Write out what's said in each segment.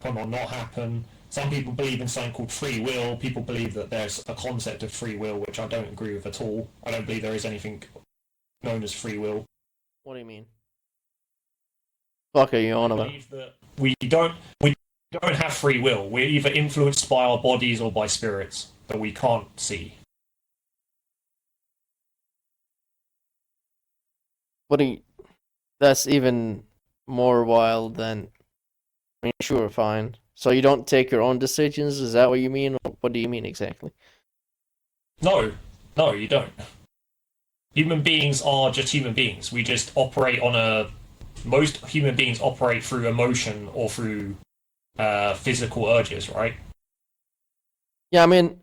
or not happen. Some people believe in something called free will. People believe that there's a concept of free will, which I don't agree with at all. I don't believe there is anything known as free will. What do you mean? Fuck are you on I about? believe that we don't have free will. We're either influenced by our bodies or by spirits that we can't see. What do you... That's even more wild than... I mean, sure, fine. So you don't take your own decisions? Is that what you mean? Or what do you mean exactly? No, no, you don't. Human beings are just human beings. We just operate on a. Most human beings operate through emotion or through physical urges, right? Yeah, I mean,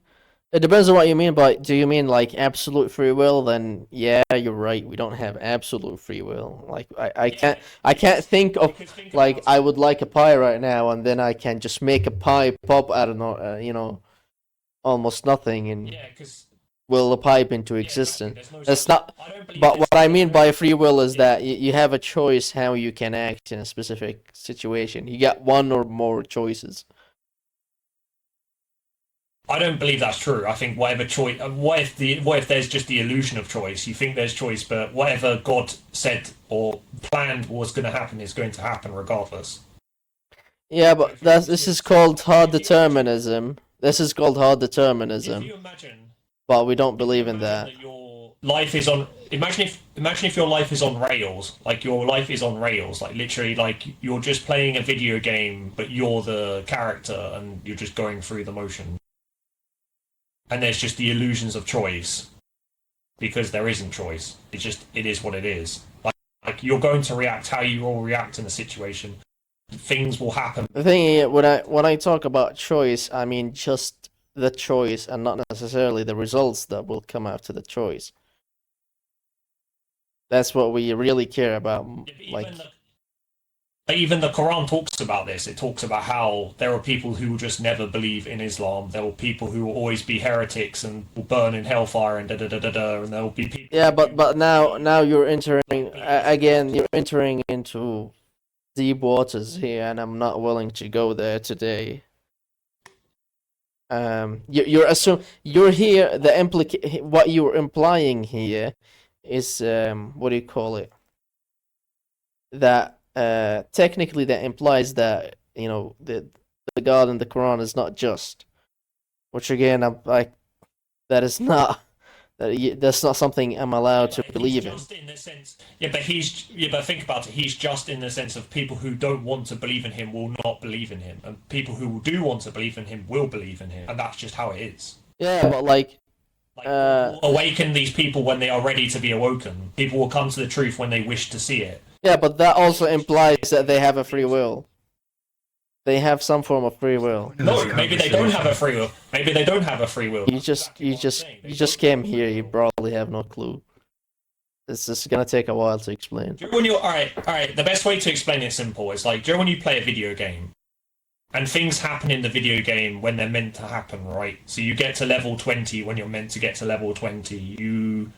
it depends on what you mean by... Do you mean, like, absolute free will? Then, yeah, you're right. We don't have absolute free will. Like, I can't think of, like, I would like a pie right now, and then I can just make a pie pop out of, almost nothing, and Yeah, because will a pipe into yeah, exactly. existence. There's no That's such. not... I don't believe But there's. what I mean I by don't. free will is Yeah, that you have a choice how you can act in a specific situation. You get one or more choices. I don't believe that's true. I think whatever choice. What if there's just the illusion of choice? You think there's choice, but whatever God said or planned was going to happen is going to happen regardless. Yeah, So but this is called hard determinism. This is called hard if determinism, you imagine but we don't if you believe in imagine that. that your life is on imagine if your life is on rails, like your life is on rails, like literally like you're just playing a video game but you're the character and you're just going through the motion and there's just the illusions of choice because there isn't choice. It is what it is. Like you're going to react how you will react in a situation. Things will happen. The thing is, when I talk about choice, I mean just the choice and not necessarily the results that will come after the choice. That's what we really care about. Like, Even the Quran talks about this. It talks about how there are people who will just never believe in Islam. There will people who will always be heretics and will burn in hellfire and da da da da da. And there will be people yeah, who but now you're entering believe again. You're entering into deep waters here, and I'm not willing to go there today. You're here. What you're implying here is what do you call it? That technically that implies that the God in the Quran is not just, which again I'm like that is not that's not something I'm allowed to But he's believe in. just in the sense. But think about it. He's just in the sense of people who don't want to believe in him will not believe in him, and people who do want to believe in him will believe in him, and that's just how it is. Yeah, but like Like God uh will awaken these people when they are ready to be awoken. People will come to the truth when they wish to see it. yeah, but that When they also wish to see implies it, that they have a people free will. will. They have some form of free will. No, maybe they don't have a free will. Maybe they don't have a free will. You That's just exactly you what I'm just saying. you just came here. You probably have no clue. This is gonna take a while to explain. When you're all right. The best way to explain it simple is like, do you know when you play a video game and things happen in the video game when they're meant to happen, right? So you get to level 20 when you're meant to get to level 20. You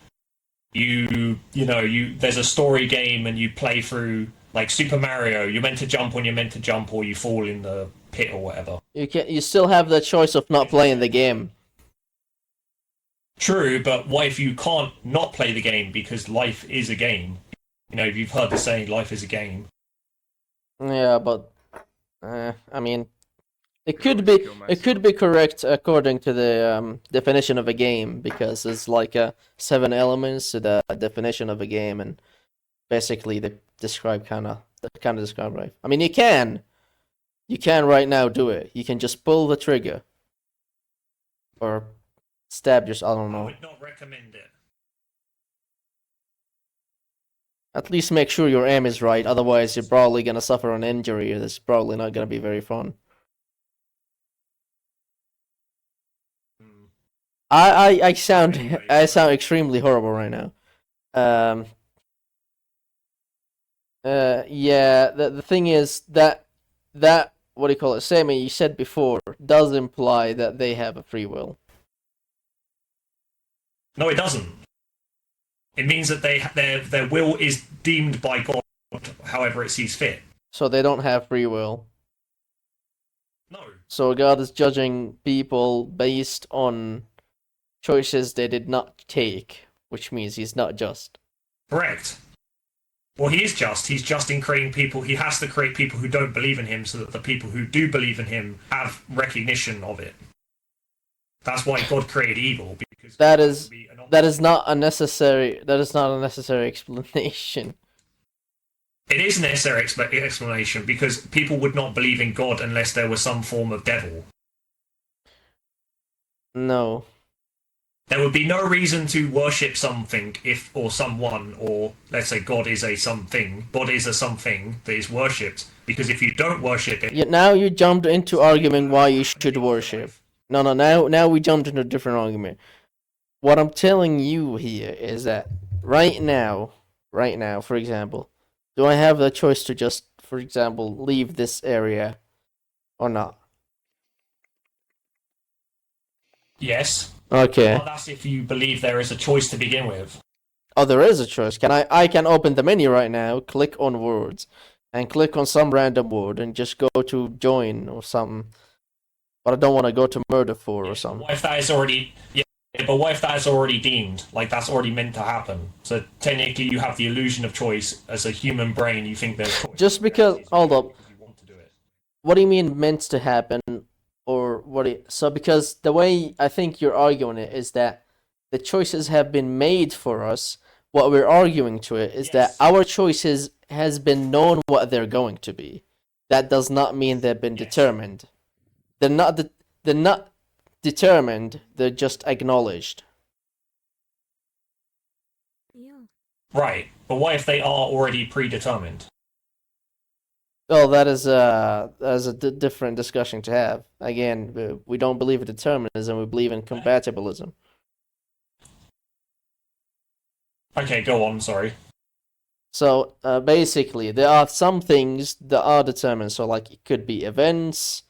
there's a story game and you play through like Super Mario. You're meant to jump when you're meant to jump, or you fall in the pit or whatever. You still have the choice of not playing the game. True, but what if you can't not play the game because life is a game? You've heard the saying, life is a game. Yeah, but I mean, it could be correct according to the definition of a game because it's like 7 elements to the definition of a game, and basically they kind of describe life. I mean, you can right now do it. You can just pull the trigger or stab yourself. I don't I know. would not recommend it. At least make sure your aim is right. Otherwise, you're probably gonna suffer an injury. That's probably not gonna be very fun. Hmm. I sound Anyway, I sound extremely horrible right now. Um. Yeah. The thing is that what do you call it? Sammy, you said before does imply that they have a free will. no, it doesn't. It means that their will is deemed by God however it sees fit. So they don't have free will. No. So God is judging people based on choices they did not take, which means he's not just. Correct. Well, he is just. He's just in creating people. He has to create people who don't believe in him so that the people who do believe in him have recognition of it. That's why God created evil, because That is not a necessary explanation. it is a necessary explanation because people would not believe in God unless there was some form of devil. No. There would be no reason to worship something or someone, or let's say God is a something. God is a something that is worshipped, because if you don't worship it, Now you jumped into arguing why you should worship. No, now we jumped into a different argument. What I'm telling you here is that right now, for example, do I have the choice to just, for example, leave this area or not? yes. Okay. Well, that's if you believe there is a choice to begin with. Oh, there is a choice. I can open the menu right now, click on words, and click on some random word and just go to join or something. But I don't want to go to murder for or something. What if that is already but what if that's already deemed? Like that's already meant to happen. So technically you have the illusion of choice as a human brain, you think there's choice. Just because hold up. You want to do it. What do you mean meant to happen? Or what so because the way I think you're arguing it is that the choices have been made for us. What we're arguing to it is that our choices has been known what they're going to be. That does not mean they've been determined. They're not determined, they're just acknowledged. Yeah. Right. But what if they are already predetermined? Well, that is a different discussion to have. Again, we don't believe in determinism, we believe in compatibilism. Okay, go on, sorry. So basically, there are some things that are determined. So like it could be events,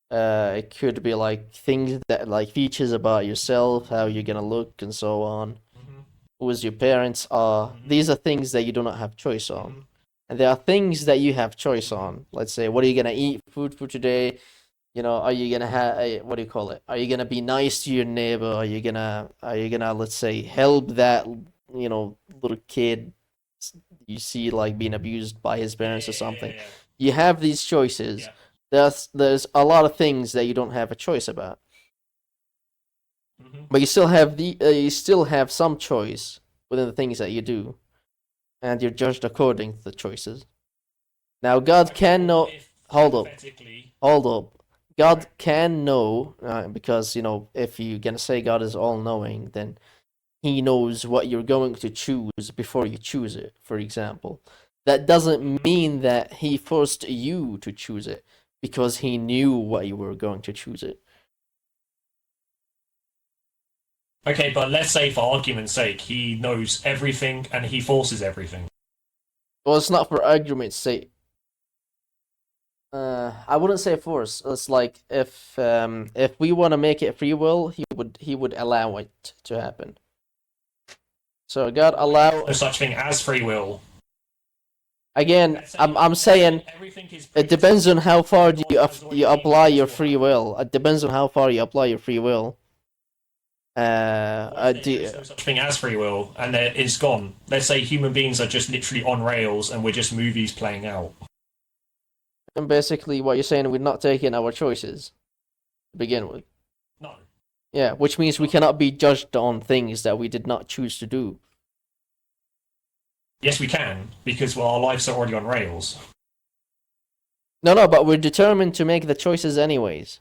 it could be like things that like features about yourself, how you're gonna look, and so on. Who your parents are. These are things that you do not have choice on. And there are things that you have choice on. Let's say, what are you gonna eat? Food for today. You know, are you gonna have what do you call it? Are you gonna be nice to your neighbor? Are you gonna let's say help that little kid you see like being abused by his parents or something? You have these choices. There's a lot of things that you don't have a choice about. But you still have some choice within the things that you do, and you're judged according to the choices. Now, God can know. Hold up. God can know because if you're gonna say God is all knowing, then He knows what you're going to choose before you choose it. For example, that doesn't mean that He forced you to choose it because He knew what you were going to choose it. Okay, but let's say for argument's sake, he knows everything and he forces everything. Well, it's not for argument's sake. I wouldn't say force. It's like if we want to make it free will, he would allow it to happen. So God allow No such thing as free will. Again, I'm saying it depends on how far do you apply your free will. It depends on how far you apply your free will. There's no such thing as free will, and it's gone. Let's say human beings are just literally on rails, and we're just movies playing out. And basically, what you're saying, we're not taking our choices to begin with. No. Yeah, which means we cannot be judged on things that we did not choose to do. Yes, we can, because our lives are already on rails. No, but we're determined to make the choices anyways.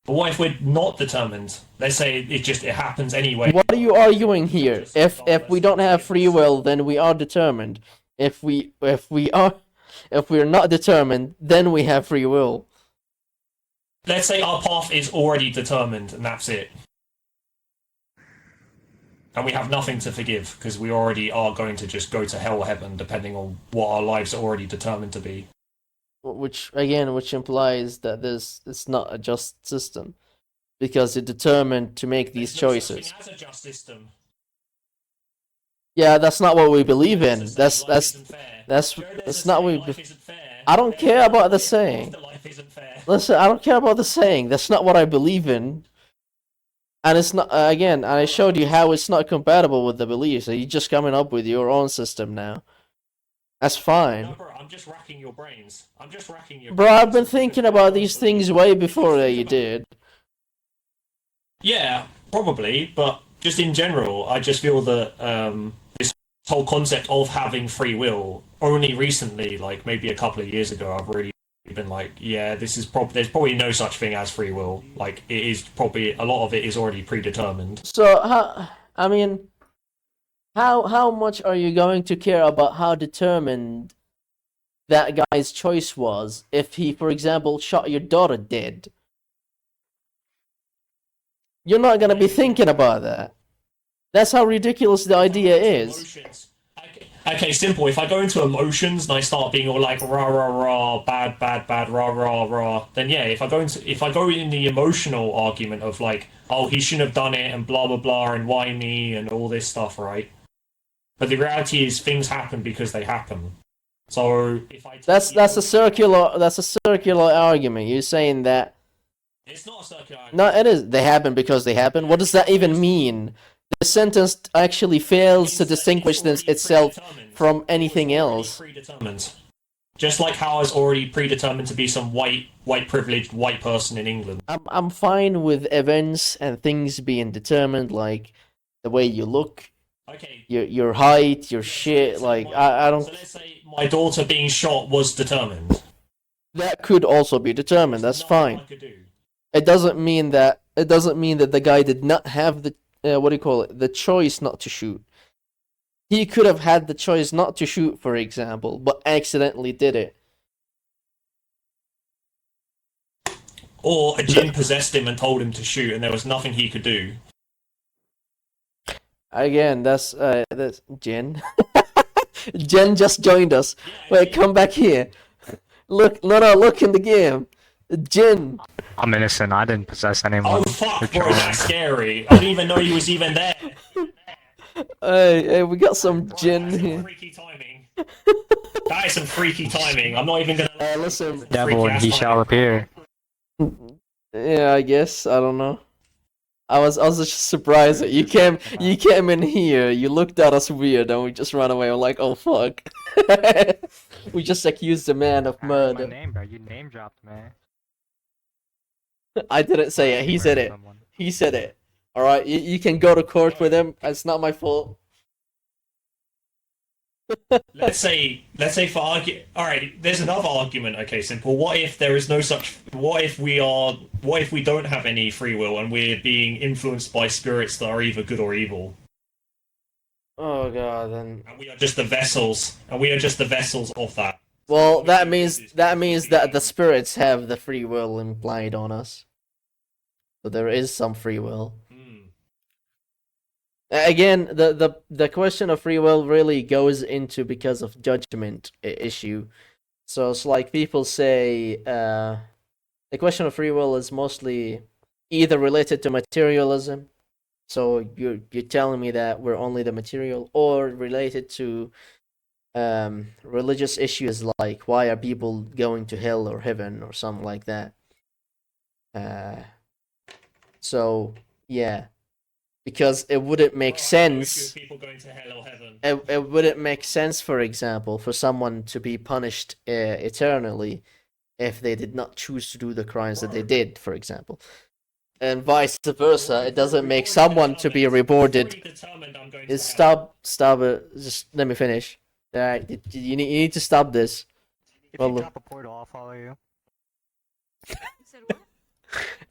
But what if we're not determined? Let's say it happens anyway. What are you arguing here? If we don't have free will, then we are determined. If we're not determined, then we have free will. Let's say our path is already determined, and that's it. And we have nothing to forgive, because we already are going to just go to hell or heaven, depending on what our lives are already determined to be. Which implies that it's not a just system, because you're determined to make these choices. Such thing as a just system. Yeah, that's not what we believe in. That's not what we. I don't care about the saying. Life isn't fair. Listen, I don't care about the saying. That's not what I believe in. And it's not, again, and I showed you how it's not compatible with the beliefs. So you're just coming up with your own system now. That's No, fine. bro, I'm just racking your brains. I'm just racking your Bro, brains. I've been Because thinking I about don't these believe. things way Just before that think you about. did. Yeah, probably, but just in general, I just feel that this whole concept of having free will only recently, like maybe a couple of years ago, I've really been like, yeah, this is probably there's probably no such thing as free will. Like it is probably a lot of it is already predetermined. So, I mean, how much are you going to care about how determined that guy's choice was if he, for example, shot your daughter dead? You're not gonna be thinking about that. That's how ridiculous the If I idea go into is. emotions, okay, simple. If I go into emotions and I start being all like rah rah rah, bad bad bad rah rah rah, then yeah. If I go in the emotional argument of like, oh, he shouldn't have done it and blah blah blah and why me and all this stuff, right? But the reality is things happen because they happen. So if I take the That's a circular argument. You're saying that it's not a circular no, argument. it is. They happen because they happen. What does that even mean? The sentence actually fails to distinguish It's already itself predetermined. from It was anything already else. predetermined. Just like how I was already predetermined to be some white privileged white person in England. I'm fine with events and things being determined, like the way you look, Okay. your height, your Yeah, shit. Like I don't. so let's say my daughter being shot was determined. That could also be determined. There's That's nothing fine. I could do. It doesn't mean that the guy did not have the what do you call it? The choice not to shoot. He could have had the choice not to shoot, for example, but accidentally did it. Or a jinn possessed him and told him to shoot, and there was nothing he could do. Again, that's Jen. Jen just joined us. Wait, come back here. Look, no, look in the game. Jen. I'm innocent. I didn't possess anyone. Oh fuck, You're bro, trolling. that's scary. I didn't even know he was even there. Hey, we got some Bro, Jen that's some here. freaky timing. That is some freaky timing. I'm not even gonna. Listen. Devil and he shall appear. Yeah, I guess. I don't know. I was just surprised that you came in here, you looked at us weird, and we just ran away. I'm like, oh fuck. We just accused the man of I heard my murder. name, bro. You name dropped, man. I didn't say it. He said Murdered it. someone. He said it. All right, you can go to court with him. It's not my fault. Let's say for argue. All right, there's another argument. Okay, simple. What if there is no such? What if we don't have any free will and we're being influenced by spirits that are either good or evil, Oh god, then. and we are just the vessels, and we are just the vessels of that. Well, that means that the spirits have the free will implied on us. So there is some free will. Hmm. Again, the question of free will really goes into because of judgment issue. So it's like people say, the question of free will is mostly either related to materialism. So you're telling me that we're only the material, or related to religious issues like why are people going to hell or heaven or something like that. So yeah, because it wouldn't make sense. People going to hell or heaven. It wouldn't make sense, for example, for someone to be punished eternally if they did not choose to do the crimes that they did, for example. And vice versa, it doesn't make someone to be rewarded. Stop it. Just let me finish. Alright, you need to stop this. If Well, you drop a portal, I'll follow you. You said what?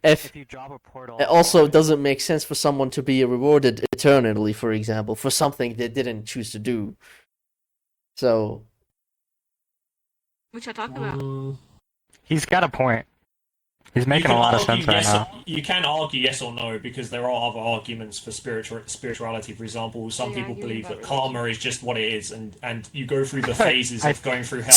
If If you drop a portal, it also doesn't make sense for someone to be rewarded eternally, for example, for something they didn't choose to do. So What y'all talking about? he's got a point. He's making a lot of sense right now. You can argue yes or no because there are other arguments for spirituality. For example, some Yeah, people arguing believe about that karma is just what it is, and you go through the phases I- of going through hell.